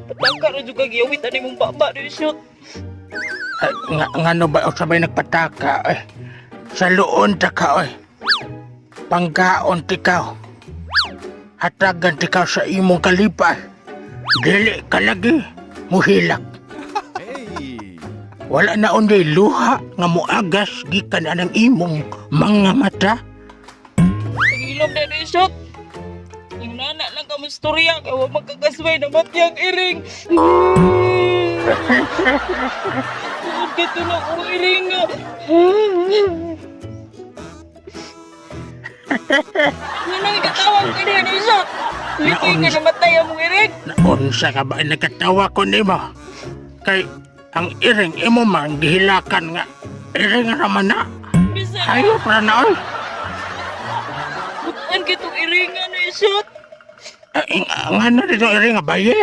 Pataka rin yung kagiyawit ani mong baba rin shoot. Ngano ba o sabay nagpataka sa luon ta ka panggaon tikaw hatagan tikaw sa imong kalipay dili ka lagi muhilak wala na unday luha nga muagas gikan anang imong mga mata. Ilom na rin shoot. Yung nana lang ka mastorya kawa magkagasway na matyang iring. Bakit na akong iring nga? Nang ikatawag ka niya ni shoot. Likoy ka namatay ang mong iring. Naunsa ka ba nagkatawa ko nimo kay ang iring imo man gihilakan nga iring raman na Bisa hayop ra na oy. butaan kitong iringan ni shoot. Ngano dito iring nga baye